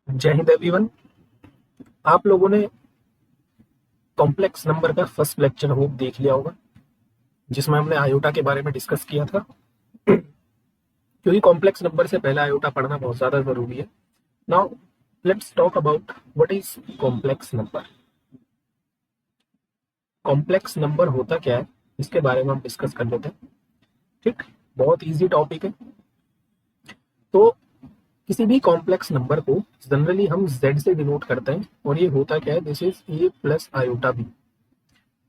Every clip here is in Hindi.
जय हिंद एवरीवन। आप लोगों ने कॉम्प्लेक्स नंबर का फर्स्ट लेक्चर होप देख लिया होगा, जिसमें हमने आयोटा के बारे में डिस्कस किया था। क्योंकि कॉम्प्लेक्स नंबर से पहले आयोटा पढ़ना बहुत ज्यादा जरूरी है। Now let's talk about what is complex number. Complex number होता क्या है, इसके बारे में हम डिस्कस कर लेते हैं। ठीक, बहुत इजी टॉपिक है। तो किसी भी कॉम्प्लेक्स नंबर को जनरली हम z से डिनोट करते हैं, और ये होता क्या है, this is a plus iota b।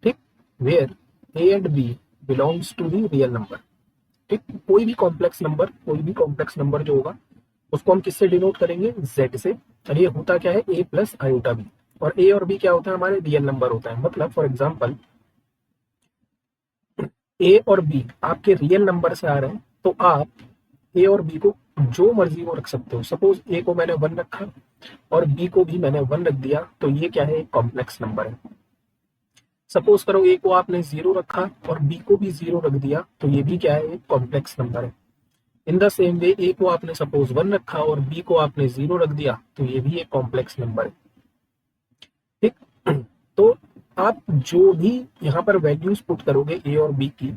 ठीक, where a and b belongs to the real number. ठीक, कोई भी कॉम्प्लेक्स नंबर जो होगा उसको हम किससे डिनोट करेंगे, z से। और ये होता क्या है, a प्लस आयोटा b। और a और b क्या होता है, हमारे रियल नंबर होता है। मतलब फॉर एग्जाम्पल a और b आपके रियल नंबर से आ रहे हैं, तो आप ए और बी को जो मर्जी वो रख सकते हो। सपोज ए को मैंने 1 रखा और बी को भी मैंने 1 रख दिया, तो ये क्या है, कॉम्प्लेक्स नंबर है। सपोज करो ए को आपने 0 रखा और बी को भी 0 रख दिया, तो ये भी क्या है, एक कॉम्प्लेक्स नंबर है। इन द सेम वे ए को आपने सपोज 1 रखा और बी को आपने 0 रख दिया, तो ये भी एक कॉम्प्लेक्स नंबर है। ठीक, तो आप जो भी यहाँ पर वैल्यूज पुट करोगे ए और बी की,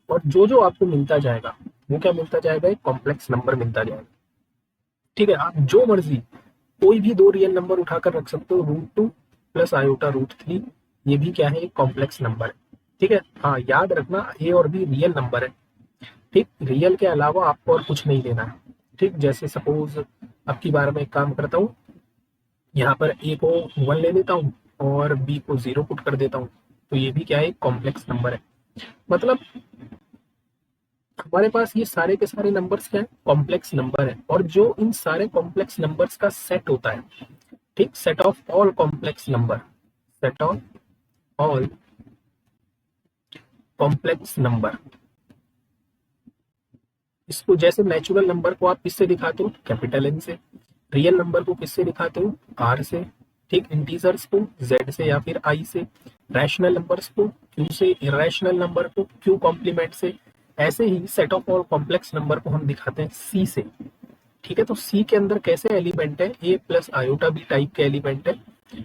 और जो जो आपको मिलता जाएगा वो क्या मिलता जाएगा, एक कॉम्प्लेक्स नंबर मिलता जाएगा। ठीक है, आप जो मर्जी कोई भी दो रियल नंबर उठाकर रख सकते हो, √2 प्लस आयोटा √3, ये भी क्या है, एक कॉम्प्लेक्स नंबर है। ठीक है, हाँ याद रखना ए और बी रियल नंबर है। ठीक, रियल के अलावा आपको और कुछ नहीं लेना है। ठीक, जैसे सपोज अब की बार मैं एक काम करता हूँ, यहाँ पर ए को 1 ले लेता हूँ और बी को 0 पुट कर देता हूँ, तो ये भी क्या है, एक कॉम्प्लेक्स नंबर है। मतलब हमारे पास ये सारे के सारे नंबर्स क्या है, कॉम्प्लेक्स नंबर है। और जो इन सारे कॉम्प्लेक्स नंबर्स का सेट होता है, ठीक, set of all complex number, set of all complex number, इसको जैसे नेचुरल नंबर को आप किससे दिखाते हो, कैपिटल एन से। रियल नंबर को किससे दिखाते हो, आर से। ठीक, इंटीजर्स को जेड से या फिर आई से। रैशनल नंबर्स को क्यू से, इरेशनल नंबर को क्यू कॉम्प्लीमेंट से। ऐसे ही set of all complex number को हम दिखाते हैं सी से। ठीक है, तो सी के अंदर कैसे एलिमेंट है, ए प्लस आयोटा बी टाइप के एलिमेंट है,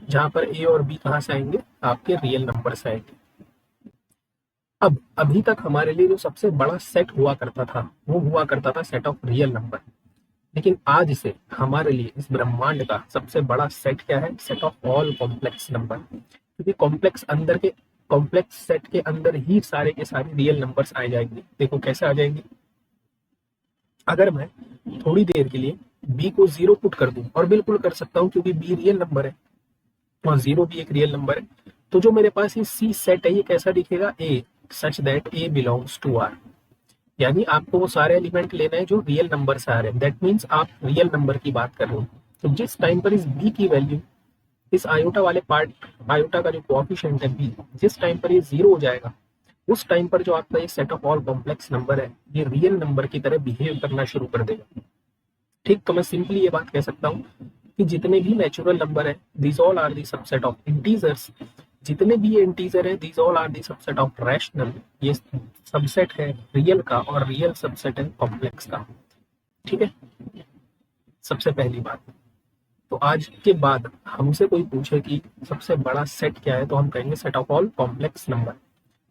जहां पर ए और बी कहां से आएंगे, आपके रियल नंबर से आएंगे। अब अभी तक हमारे लिए जो सबसे बड़ा सेट हुआ करता था, वो हुआ करता था सेट ऑफ रियल नंबर। लेकिन आज से हमारे लिए इस ब्रह्मांड का सबसे बड़ा सेट क्या है, set of all complex number. क्योंकि कॉम्प्लेक्स सेट के अंदर ही सारे के सारे रियल नंबर्स आ जाएंगे। देखो कैसे आ जाएंगे, अगर मैं थोड़ी देर के लिए बी को 0 पुट कर दूं, और बिल्कुल कर सकता हूं क्योंकि बी रियल नंबर है और 0 भी एक रियल नंबर है, तो जो मेरे पास ये सी सेट है, ये कैसा दिखेगा, a such that a belongs to R. यानी आपको वो सारे एलिमेंट लेना है जो रियल नंबर से आ रहे हैं। दैट मीन्स आप रियल नंबर की बात कर रहे हो। तो जिस टाइम पर इस बी की वैल्यू, इस आयोटा वाले पार्ट, आयोटा का जो कोएफिशिएंट है बी, जिस टाइम पर ये 0 हो जाएगा, उस टाइम पर जो आपका ये set of all complex number है, ये रियल नंबर की तरह बिहेव करना शुरू कर देगा। ठीक, तो मैं सिंपली ये बात कह सकता हूँ कि जितने भी नेचुरल नंबर है, these all are the subset of integers. जितने भी ये इंटीजर है, these all are the subset of rational. ये सबसेट है रियल का, और रियल सबसेट है कॉम्प्लेक्स का। ठीक है, सबसे पहली बात। तो आज के बाद हमसे कोई पूछे कि सबसे बड़ा सेट क्या है, तो हम कहेंगे set of all complex number.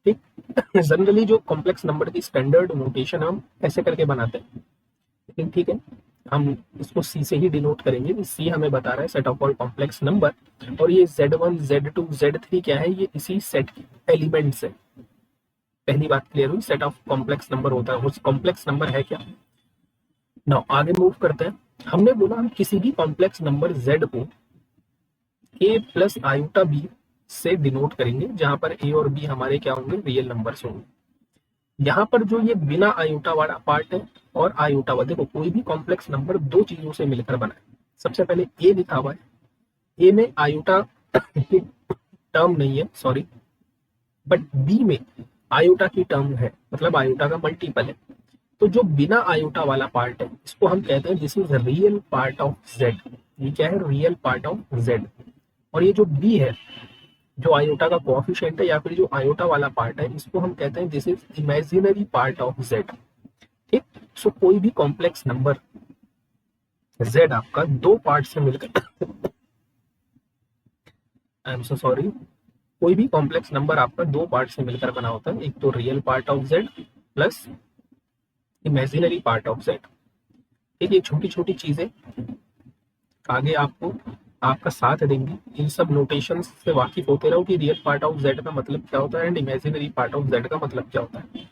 ठीक, जनरली जो कॉम्प्लेक्स नंबर की स्टैंडर्ड नोटेशन हम ऐसे करके बनाते हैं, लेकिन ठीक है, हम इसको सी से ही डिनोट करेंगे। सी हमें बता रहा है set of all complex number, और ये Z1 Z2 Z3 क्या है, ये इसी सेट की एलिमेंट्स है। पहली बात क्लियर हुई, सेट ऑफ कॉम्प्लेक्स नंबर होता है, उस कॉम्प्लेक्स नंबर है क्या। नाउ आगे मूव करते हैं। हमने बोला हम किसी भी कॉम्प्लेक्स नंबर Z को a प्लस आयोटा b से डिनोट करेंगे, जहां पर a और b हमारे क्या होंगे, रियल नंबर्स होंगे। यहाँ पर जो ये बिना आयोटा वाला पार्ट है और आयोटा वाला, देखो कोई भी कॉम्प्लेक्स नंबर दो चीजों से मिलकर बना है। सबसे पहले ए लिखा हुआ है, ए में आयोटा की टर्म नहीं है, सॉरी, बट बी में आयोटा की टर्म है, मतलब आयोटा का मल्टीपल है। तो जो बिना आयोटा वाला पार्ट है, इसको हम कहते हैं this is real part of Z. ये क्या है, रियल पार्ट ऑफ जेड। और ये जो बी है, जो आयोटा का कोएफिशिएंट है या फिर जो आयोटा वाला पार्ट है, इसको हम कहते हैं this is imaginary part of Z. ठीक, सो कोई भी कॉम्प्लेक्स नंबर z आपका दो पार्ट से मिलकर आई एम सो सॉरी, कोई भी कॉम्प्लेक्स नंबर आपका दो पार्ट से मिलकर बना होता है, एक तो real part of z plus imaginary part of z। ठीक है, छोटी छोटी चीजें आगे आपको आपका साथ देंगी, इन सब नोटेशन से वाकिफ होते रहो कि रियल पार्ट ऑफ z का मतलब क्या होता है and imaginary part of z का मतलब क्या होता है।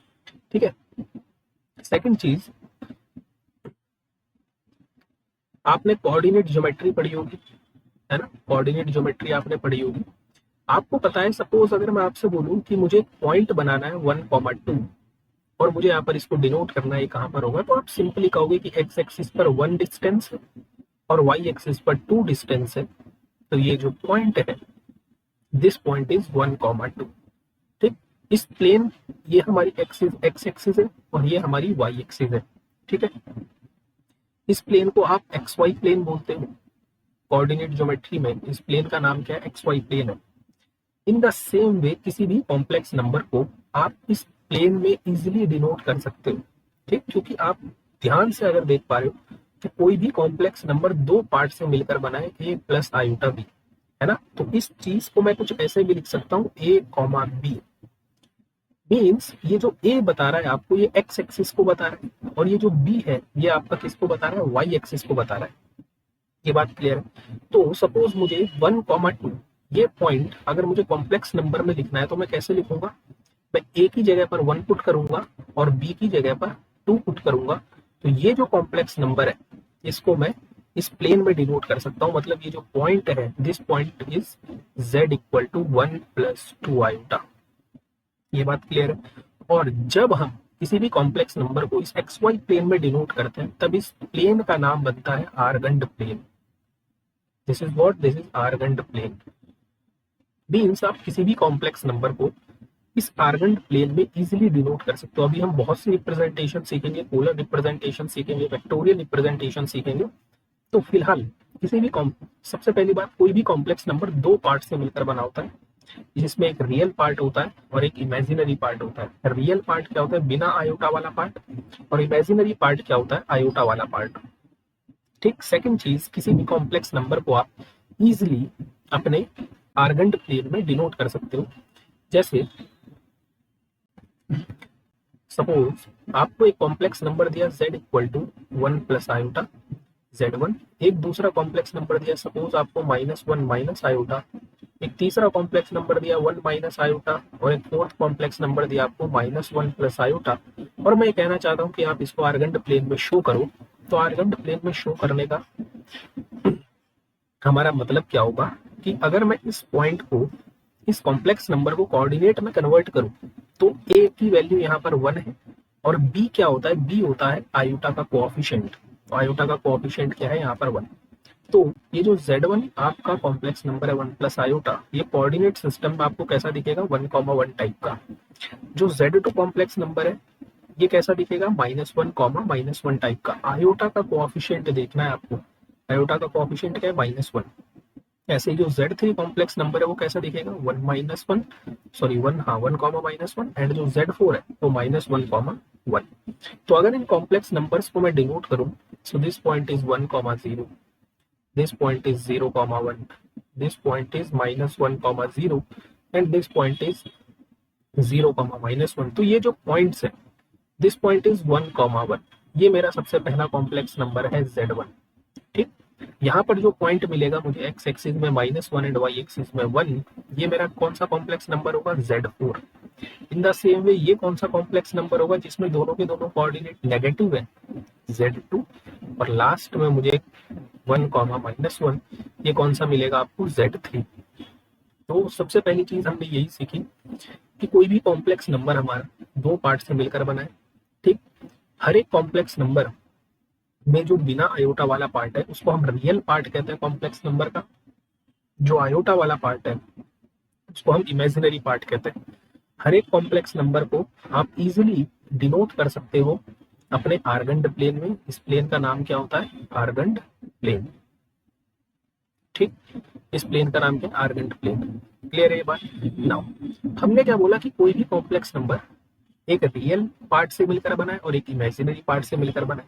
ठीक है, सेकंड चीज, आपने कोऑर्डिनेट ज्योमेट्री पढ़ी होगी, है ना, कोऑर्डिनेट ज्योमेट्री आपने पढ़ी होगी। आपको पता है, सपोज अगर मैं आपसे बोलूं कि मुझे पॉइंट बनाना है 1,2 और मुझे यहाँ पर इसको डिनोट करना है कहाँ पर होगा, तो आप सिंपली कहोगे कि एक्स एक्सिस पर 1 डिस्टेंस है और वाई एक्सिस पर 2 डिस्टेंस है, तो ये जो पॉइंट है दिस पॉइंट इज 1,2। ठीक, इस प्लेन, ये हमारी एक्सिस एक्स एक्सिस है और ये हमारी वाई एक्सिस है। ठीक है, इस प्लेन को आप एक्स वाई प्लेन बोलते हो, कोऑर्डिनेट ज्योमेट्री में इस प्लेन का नाम क्या है, एक्स वाई प्लेन है। इन द सेम वे किसी भी कॉम्प्लेक्स नंबर को आप इस प्लेन में इजिली डिनोट कर सकते हो। ठीक, क्योंकि आप ध्यान से अगर देख पा रहे हो कि कोई भी कॉम्प्लेक्स नंबर दो पार्ट से मिलकर बना है, ए प्लस आयोटा बी, है ना, तो इस चीज को मैं कुछ ऐसे भी लिख सकता हूँ, ए कॉमा बी। मीन्स ये जो ए बता रहा है आपको, ये एक्स एक्सिस को बता रहा है, और ये जो बी है ये आपका किसको बता रहा है, वाई एक्सिस को बता रहा है। ये बात क्लियर है। तो सपोज मुझे 1,2 ये पॉइंट अगर मुझे कॉम्प्लेक्स नंबर में लिखना है तो मैं कैसे लिखूंगा, मैं ए की जगह पर 1 पुट करूंगा और बी की जगह पर 2 पुट करूंगा। तो ये जो कॉम्प्लेक्स नंबर है इसको मैं इस प्लेन में डिनोट कर सकता हूं, मतलब ये जो पॉइंट है this point is z equal to 1 plus 2 iota. ये बात क्लियर है। और जब हम किसी भी कॉम्प्लेक्स नंबर को इस एक्स वाई प्लेन में डिनोट करते हैं तब इस प्लेन का नाम बनता है Argand plane. This is what, this is Argand plane. Means आप किसी भी कॉम्प्लेक्स नंबर को इस आर्गंड प्लेन में इजीली डिनोट कर सकते हो। अभी हम बहुत सी रिप्रेजेंटेशन सीखेंगे, पोलर रिप्रेजेंटेशन सीखेंगे, वेक्टोरियल रिप्रेजेंटेशन सीखेंगे। तो फिलहाल किसी भी सबसे पहली बात, कोई भी कॉम्प्लेक्स नंबर दो पार्ट से मिलकर बना होता है, जिसमें एक रियल पार्ट होता है और एक इमेजिनरी पार्ट होता है। रियल पार्ट क्या होता है, बिना आयोटा वाला पार्ट, और इमेजिनरी पार्ट क्या होता है, आयोटा वाला पार्ट। ठीक, सेकंड चीज, किसी भी कॉम्प्लेक्स नंबर को आप इजिली अपने आर्गंड प्लेन में डिनोट कर सकते हो। जैसे सपोज आपको एक कॉम्प्लेक्स नंबर दिया z equal to 1 plus iota z1, एक दूसरा कॉम्प्लेक्स नंबर दिया सपोज आपको -1 माइनस आयोटा, एक तीसरा कॉम्प्लेक्स नंबर दिया 1 माइनस आयोटा, और एक फोर्थ कॉम्प्लेक्स नंबर दिया आपको -1 प्लस आयोटा। और मैं कहना चाहता हूँ कि आप इसको आर्गंड प्लेन में शो करो। तो आर्गंड प्लेन में शो करने का हमारा मतलब क्या होगा कि अगर मैं इस पॉइंट को, इस कॉम्प्लेक्स नंबर को कोऑर्डिनेट में कन्वर्ट करूं तो a की वैल्यू यहाँ पर 1 है, और b क्या होता है, b होता है आयोटा का कोएफिशिएंट। तो आयोटा का कोएफिशिएंट क्या है, यहाँ पर 1। तो ये जो z1 आपका कॉम्प्लेक्स नंबर है 1 प्लस आयोटा, ये कोऑर्डिनेट सिस्टम में आपको कैसा दिखेगा, 1,1 टाइप का। जो z2 कॉम्प्लेक्स नंबर है ये कैसा दिखेगा, -1, -1 टाइप का। आयोटा का कोएफिशिएंट देखना है आपको, आयोटा का कोएफिशिएंट क्या है, -1। ऐसे ही जो Z3 कॉम्प्लेक्स नंबर है वो कैसा दिखेगा, 1 -1, सॉरी 1, हाँ 1, -1, एंड जो Z4 है वो -1, 1। तो अगर इन कॉम्प्लेक्स नंबर्स को मैं डिनोट करूं, so this point is 1, 0, this point is 0, 1, this point is -1, 0, and this point is 0, -1। तो ये जो पॉइंट्स है दिस पॉइंट इज 1, 1, ये मेरा सबसे पहला कॉम्प्लेक्स नंबर है Z1। ठीक, यहाँ पर जो पॉइंट मिलेगा मुझे एक्स एक्सिस में -1 एंड वाई एक्सिस में 1, ये मेरा कौन सा कॉम्प्लेक्स नंबर होगा, Z4। In the same way ये कौन सा कॉम्प्लेक्स नंबर होगा जिसमें दोनों के दोनों कोऑर्डिनेट नेगेटिव है, Z2। और लास्ट में मुझे 1, -1, ये कौन सा मिलेगा आपको, Z3। तो सबसे पहली चीज हमने यही सीखी कि कोई भी कॉम्प्लेक्स नंबर हमारा दो पार्ट से मिलकर बना है। ठीक, हर एक कॉम्प्लेक्स नंबर में जो बिना आयोटा वाला पार्ट है उसको हम रियल पार्ट कहते हैं कॉम्प्लेक्स नंबर का, जो आयोटा वाला पार्ट है उसको हम इमेजिनरी पार्ट कहते हैं। हर एक कॉम्प्लेक्स नंबर को आप इजीली डिनोट कर सकते हो अपने आर्गंड प्लेन में। इस प्लेन का नाम क्या होता है, आर्गंड प्लेन। ठीक, इस प्लेन का नाम क्या है, आर्गंड प्लेन। क्लियर है ये बात। नाउ हमने क्या बोला कि कोई भी कॉम्प्लेक्स नंबर एक रियल पार्ट से मिलकर बना है और एक इमेजिनरी पार्ट से मिलकर बना है।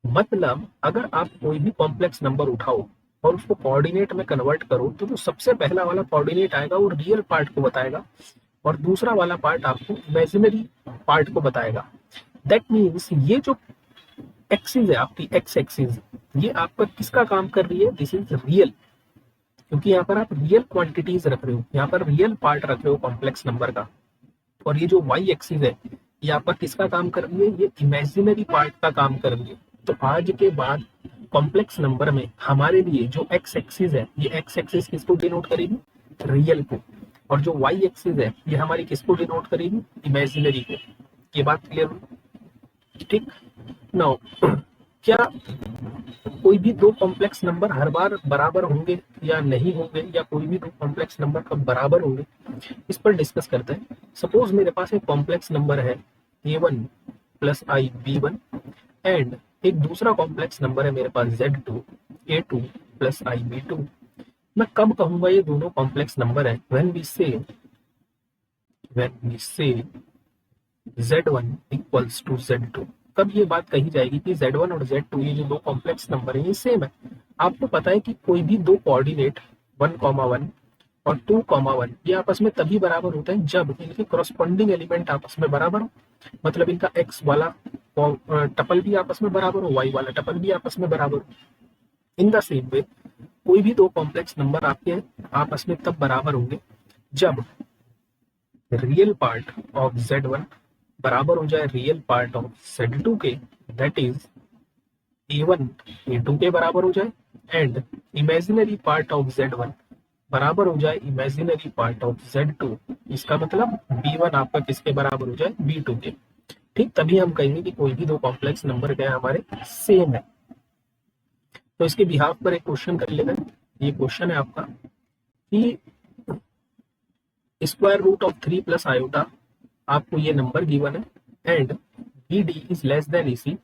मतलब अगर आप कोई भी कॉम्प्लेक्स नंबर उठाओ और उसको कोऑर्डिनेट में कन्वर्ट करो तो जो सबसे पहला वाला कोऑर्डिनेट आएगा वो रियल पार्ट को बताएगा और दूसरा वाला पार्ट आपको इमेजिनरी पार्ट को बताएगा। दैट मीन्स ये जो एक्सिस है आपकी एक्स एक्सिस, ये आपका किसका काम कर रही है, दिस इज रियल, क्योंकि यहाँ पर आप रियल क्वांटिटीज रख रहे हो, यहाँ पर रियल पार्ट रख रहे हो कॉम्प्लेक्स नंबर का। और ये जो वाई एक्सिस है ये आपका किसका काम कर रही है, ये इमेजिनरी पार्ट का काम कर रही है। तो आज के बाद कॉम्प्लेक्स नंबर में हमारे लिए जो एक्स एक्सिस है, ये एक्स एक्सिस किसको डिनोट करेगी, रियल को, और जो वाई एक्सिस है ये हमारी किसको डिनोट करेगी, इमेजिनरी को। ये बात क्लियर हुई? ठीक। नाउ क्या कोई भी दो कॉम्प्लेक्स नंबर हर बार बराबर होंगे या नहीं होंगे, या कोई भी दो कॉम्प्लेक्स नंबर कब बराबर होंगे, इस पर डिस्कस करते हैं। सपोज मेरे पास एक कॉम्प्लेक्स नंबर है a1 plus I b1 and एक दूसरा कॉम्प्लेक्स नंबर है मेरे पास z2 a2 प्लस आई b2। मैं कब कहूंगा ये दोनों कॉम्प्लेक्स नंबर है, when we say z1 equals to z2। कब ये बात कही जाएगी कि z1 और z2 ये जो दो कॉम्प्लेक्स नंबर है ये सेम है। आपको पता है कि कोई भी दो कोऑर्डिनेट 1,1 और 2,1 ये आपस में तभी बराबर होते हैं जब इनके कॉरस्पॉन्डिंग एलिमेंट आपस में बराबर हो, मतलब इनका x वाला टपल भी आपस में बराबर हो, y वाला टपल भी आपस में बराबर हो। इन द सेम वे कोई भी दो कॉम्प्लेक्स नंबर आपके आपस में तब बराबर होंगे जब रियल पार्ट ऑफ z1 बराबर हो जाए रियल पार्ट ऑफ z2 के, दैट इज a1 a2 के बराबर हो जाए and imaginary part of z1 बराबर हो जाए इमेजिनरी पार्ट ऑफ z2। इसका मतलब b1 आपका किसके बराबर हो जाए, b2 के। ठीक, तभी हम कहेंगे कि कोई भी दो कॉम्प्लेक्स नंबर क्या है हमारे सेम है। तो इसके बिहाफ पर एक क्वेश्चन कर लेते हैं। ये क्वेश्चन है आपका कि square root of 3 plus iota, आपको ये नंबर गिवन है and B D is less than इसी,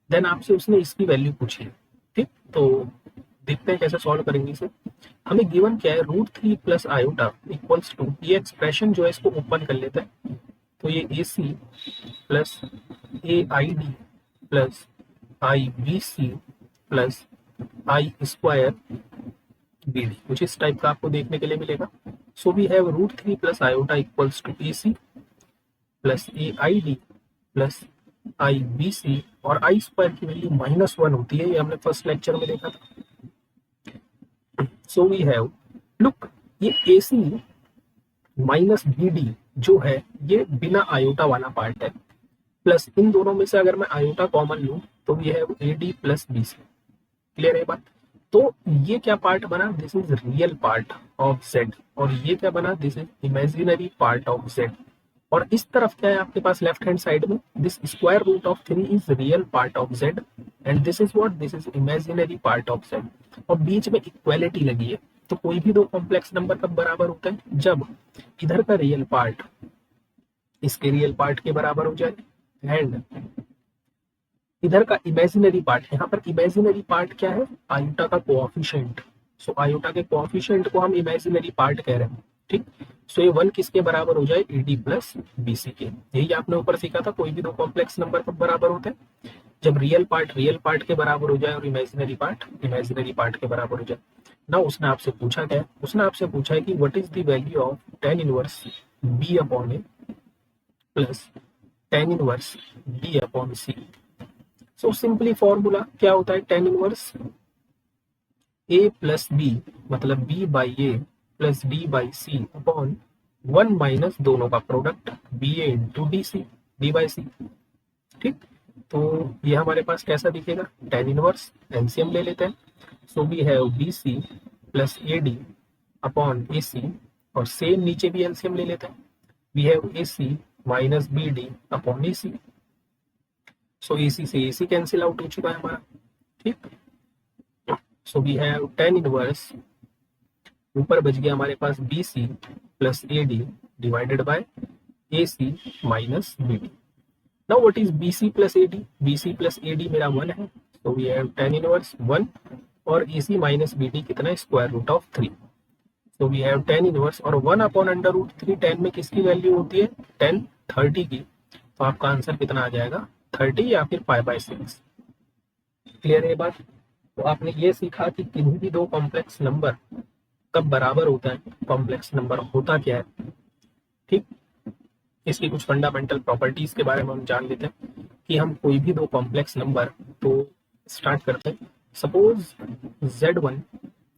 देन आपसे उसने इसकी वैल्यू पूछी है। ठीक, तो देखते हैं कैसे सॉल्व करेंगे इसे। हमें गिवन क्या है, √3 प्लस आयोटा इक्वल्स टू, ये एक्सप्रेशन जो है इसको ओपन कर लेते हैं। तो ये a c plus a i d plus i b c plus i square b d, कुछ इस टाइप का आपको देखने के लिए मिलेगा। So we have √3 plus iota equals to a c plus a i d plus i b c, और आई स्क्वायर की वैल्यू -1 होती है, ये हमने फर्स्ट लेक्चर में देखा था। सो वी हैव, लुक, ये a c minus b D जो है ये बिना आयोटा वाला पार्ट है, प्लस इन दोनों में से अगर मैं आयोटा कॉमन लूं तो ये है A D plus B C. Clear है बात? तो ये क्या पार्ट बना, this is real part of Z, और ये क्या बना, this is imaginary part of Z. और इस तरफ क्या है आपके पास लेफ्ट हैंड साइड में, this square root of 3 is real part of Z and this is what, this is imaginary part of Z. और बीच में इक्वालिटी लगी है। तो कोई भी दो कॉम्प्लेक्स नंबर कब बराबर होता है, जब इधर का रियल पार्ट इसके रियल पार्ट के बराबर हो जाए एंड इधर का इमेजिनरी पार्ट, यहाँ पर इमेजिनरी पार्ट क्या है, आयोटा का कोएफिशिएंट। सो आयोटा के कोएफिशिएंट को हम इमेजिनरी पार्ट कह रहे हैं। ठीक, सो ये 1 किसके बराबर हो जाए, A D plus B C के। यही आपने ऊपर सीखा था, कोई भी दो कॉम्प्लेक्स नंबर कब बराबर होते हैं, जब रियल पार्ट के बराबर हो जाए और इमेजिनरी पार्ट के बराबर हो जाए ना। उसने आपसे पूछा क्या है, उसने आपसे पूछा है कि what is the value of tan inverse b upon a plus tan inverse b upon c. So simply formula क्या होता है, tan inverse a plus b मतलब b by a plus d by c upon 1 minus दोनों का product b a into d c, d by c. ठीक, तो ये हमारे पास कैसा दिखेगा, tan इनवर्स, एलसीएम ले लेते हैं। So we have b c plus a d upon a c, और सेम नीचे भी एलसीएम ले लेते हैं। We have a c minus b d upon a c. So a c से ए सी कैंसिल आउट हो चुका है हमारा। ठीक, so we have tan inverse, ऊपर बच गया हमारे पास b c plus a d divided by a c minus b d. Now what is b c plus a d, b c plus a d मेरा 1 है, so we have tan inverse 1 और a c minus b d कितना है, square root of 3। So we have tan inverse, और 1 अपॉन अंडर रूट 3, tan में किसकी वैल्यू होती है, tan 30 की। तो आपका आंसर कितना आ जाएगा, 30 या फिर π/6। क्लियर है ये बात? तो आपने ये सीखा कि किन्हीं भी दो कॉम्प्लेक्स नंबर कब बराबर होता है, कॉम्प्लेक्स नंबर होता क्या है। ठीक, इसकी कुछ फंडामेंटल प्रॉपर्टीज के बारे में हम जान लेते हैं कि हम कोई भी दो कॉम्प्लेक्स नंबर, तो स्टार्ट करते हैं। सपोज Z1,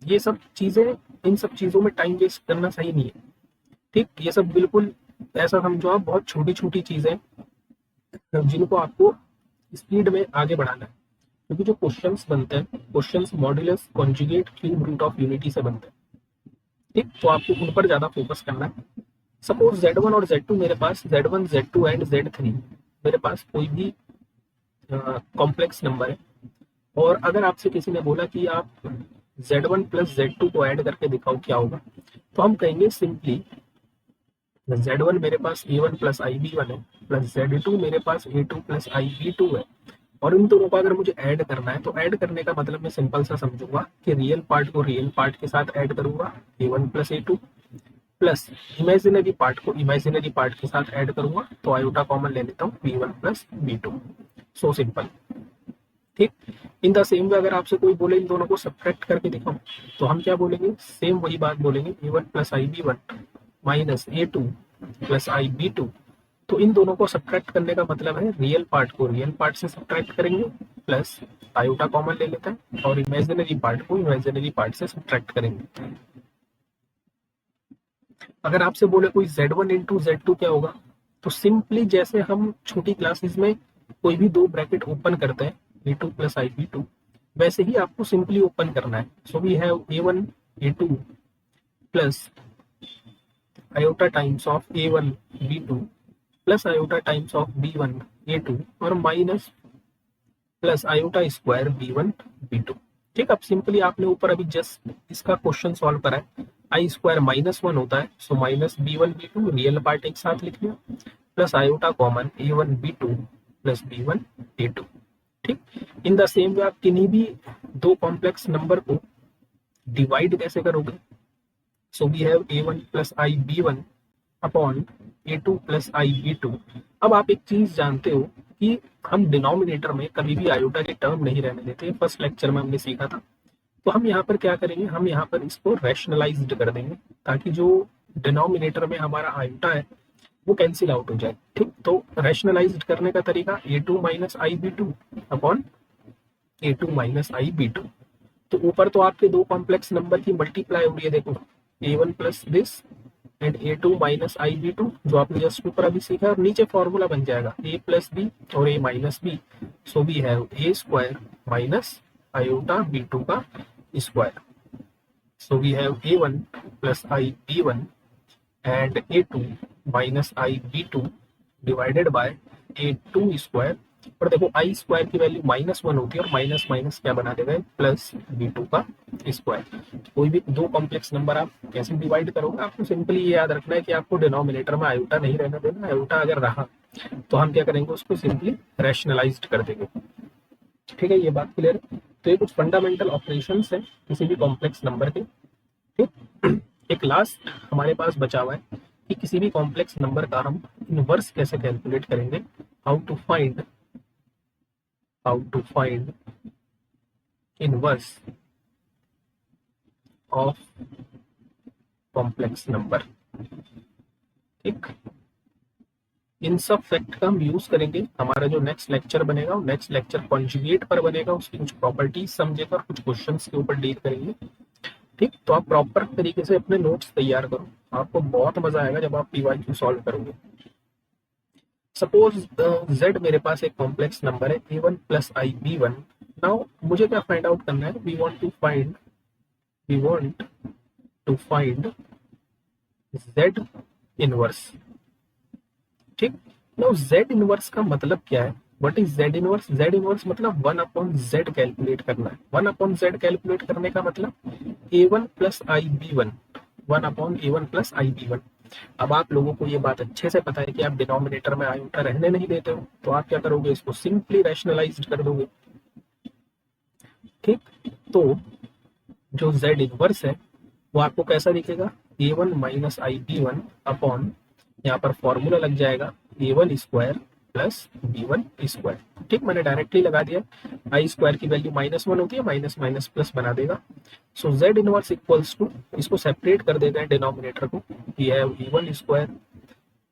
ये सब चीजें, इन सब चीजों में टाइम वेस्ट करना सही नहीं है। ठीक, ये सब बिल्कुल ऐसा समझो आप, बहुत छोटी छोटी चीजें जिनको आपको स्पीड में आगे बढ़ाना है, क्योंकि जो क्वेश्चंस बनते हैं, questions modulus conjugate cube root of unity से बनते हैं। ठीक, तो आपको उन पर ज्यादा फोकस करना है। सपोज Z1 और Z2 मेरे पास, Z1 Z2 एंड Z3 मेरे पास कोई भी कॉम्प्लेक्स नंबर है, और अगर आपसे किसी ने बोला कि आप Z1 प्लस Z2 को ऐड करके दिखाओ क्या होगा, तो हम कहेंगे सिंपली Z1 मेरे पास A1 प्लस IB1 है, प्लस Z2 मेरे पास A2 प्लस IB2 है, और इन दोनों को अगर मुझे ऐड करना है, तो ऐड करने का मतलब मैं सिंपल सा समझूंगा कि रियल पार्ट को रियल पार्ट के साथ ऐड करूंगा, A1 plus A2, plus imaginary part को इमेजिनरी पार्ट के साथ ऐड करूंगा, तो आयोटा कॉमन ले लेता हूँ, B1 plus B2। So simple. ठीक, इन द सेम वे अगर आपसे कोई बोले इन दोनों को सब्ट्रैक्ट करके दिखाओ, तो हम क्या बोलेंगे, सेम वही बात बोलेंगे, A1 plus IB1 minus A2 plus IB2। तो इन दोनों को सब्ट्रैक्ट करने का मतलब है रियल पार्ट को रियल पार्ट से सब्ट्रैक्ट करेंगे, प्लस आयोटा कॉमन ले लेते हैं, और इमेजिनरी पार्ट को इमेजिनरी पार्ट से सब्ट्रैक्ट करेंगे। अगर आपसे बोले कोई Z1 इंटू Z2 क्या होगा, तो सिंपली जैसे हम छोटी क्लासेस में कोई भी दो ब्रैकेट ओपन करते हैं, A2 प्लस IB2, वैसे ही आपको सिंपली ओपन करना है। So we have A1 A2 plus iota times of A1 B2 plus iota times of B1 A2 और minus plus iota square B1 B2। ठीक, अब सिंपली आपने ऊपर अभी जस्ट इसका क्वेश्चन सॉल्व करा है, आई स्क्वायर -1 होता है, so minus B1 B2 real part एक साथ लिख लिया, plus iota common A1 B2 plus B1 A2। ठीक, इन द सेम वे आप किन्हीं भी दो कॉम्प्लेक्स नंबर को डिवाइड कैसे करोगे, so we have A1 plus IB1 upon A2 plus IB2। अब आप एक चीज जानते हो कि हम डिनोमिनेटर में कभी भी आयोटा के टर्म नहीं रहने देते, फर्स्ट लेक्चर में हमने सीखा था। तो हम यहाँ पर क्या करेंगे, हम यहाँ पर इसको रैशनलाइज्ड कर देंगे, ताकि जो डिनोमिनेटर में हमारा आयोटा है वो कैंसिल आउट हो जाए। ठीक, तो रैशनलाइज्ड करने का तरीका A2 minus IB2 upon A2 minus IB2। तो ऊपर तो आपके दो कॉम्प्लेक्स नंबर की मल्टीप्लाई हो रही है, देखो A1 plus this and A2 minus IB2, जो आपने जस्ट ऊपर अभी सीखा, और नीचे फॉर्मूला बन जाएगा A प्लस बी और A minus B. So we have A square minus iota B2 का square. So we have A1 plus IB1 and A2 minus IB2 divided by A2 square. और देखो आई स्क्वायर की वैल्यू -1 होती है, और माइनस माइनस क्या बना देगा, प्लस B2 का स्क्वायर। कोई भी दो कॉम्प्लेक्स नंबर आप कैसे डिवाइड करोगे, आपको सिंपली ये याद रखना है कि आपको डिनोमिनेटर में आयोटा नहीं रहना देना। आयोटा अगर रहा तो हम क्या करेंगे, उसको सिंपली रैशनलाइज्ड कर देंगे। ठीक है, ये बात क्लियर है? तो ये कुछ फंडामेंटल ऑपरेशंस है किसी भी कॉम्प्लेक्स नंबर के। ठीक, एक लास्ट हमारे पास बचा हुआ है कि किसी भी कॉम्प्लेक्स नंबर का हम इनवर्स कैसे कैलकुलेट करेंगे, how to find inverse of complex number. ठीक, इन सब फैक्ट का हम यूज करेंगे। हमारा जो नेक्स्ट लेक्चर बनेगा, नेक्स्ट लेक्चर कॉन्जुगेट पर बनेगा, उसकी कुछ प्रॉपर्टीज समझेगा और कुछ क्वेश्चंस के ऊपर डील करेंगे। ठीक, तो आप प्रॉपर तरीके से अपने नोट्स तैयार करो, आपको बहुत मजा आएगा जब आप PYQ सॉल्व करोगे। सपोज Z मेरे पास एक कॉम्प्लेक्स नंबर है A1 प्लस IB1। नाउ मुझे क्या फाइंड आउट करना है, we want to find Z inverse. ठीक, नाउ Z इनवर्स का मतलब क्या है, what is Z inverse? Z inverse मतलब 1/Z कैलकुलेट करना है। 1/Z कैलकुलेट करने का मतलब A1 plus IB1, 1/A1 plus IB1। अब आप लोगों को ये बात अच्छे से पता है कि आप डिनोमिनेटर में आयोटा रहने नहीं देते हो, तो आप क्या करोगे, इसको सिंपली रैशनलाइज्ड कर दोगे। ठीक, तो जो Z इनवर्स है वो आपको कैसा दिखेगा, A1 माइनस IB1 अपॉन, यहाँ पर फॉर्मूला लग जाएगा A1 square plus b1 square. ठीक, मैंने डायरेक्टली लगा दिया, आई स्क्वायर की वैल्यू -1 होती है, माइनस माइनस प्लस बना देगा। सो z इनवर्स इक्वल्स टू, इसको सेपरेट कर देते हैं डिनोमिनेटर को, ये है v1 square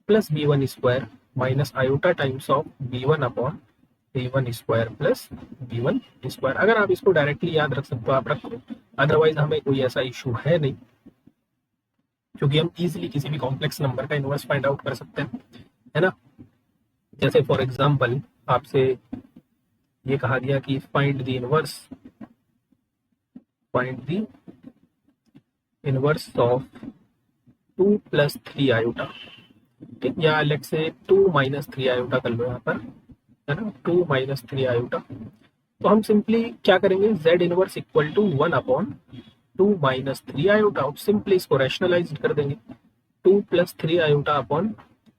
plus b1 square minus iota times of b1 upon b1 square plus b1 square. अगर आप इसको डायरेक्टली याद रख सकते हो आप रखो, अदरवाइज हमें कोई ऐसा इशू है नहीं, क्योंकि हम इजीली किसी भी कॉम्प्लेक्स नंबर का इनवर्स फाइंड आउट कर सकते हैं, है ना। जैसे फॉर एग्जांपल आपसे ये कहा गया कि find the inverse of 2 plus 3 iota. ठीक, या लेट से 2 माइनस 3 आयोटा कर लो यहाँ पर, है ना, 2 माइनस 3 आयोटा। तो हम सिंपली क्या करेंगे, z inverse equal to 1 upon 2 minus 3 iota, simply इसको रैशनलाइज कर देंगे, 2 plus 3 iota upon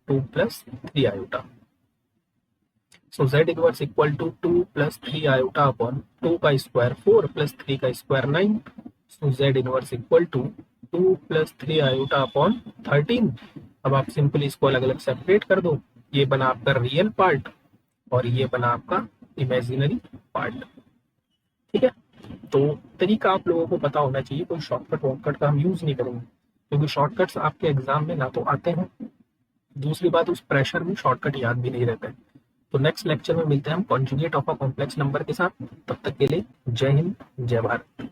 2 plus 3 iota. So z inverse equal to 2 plus 3 iota upon 2 का स्क्वायर 4 प्लस 3 का square 9। So z inverse equal to 2 plus 3 iota upon 13। अब आप सिंपली इसको अलग अलग सेपरेट कर दो, ये बना आपका रियल पार्ट और ये बना आपका इमेजिनरी पार्ट। ठीक है, तो तरीका आप लोगों को पता होना चाहिए, कोई शॉर्टकट वॉर्टकट का हम यूज नहीं करेंगे, क्योंकि शॉर्टकट्स आपके एग्जाम में ना तो आते हैं, दूसरी बात उस प्रेशर में शॉर्टकट याद भी नहीं रहता है। तो नेक्स्ट लेक्चर में मिलते हैं हम conjugate of a complex number के साथ, तब तक के लिए जय हिंद जय भारत।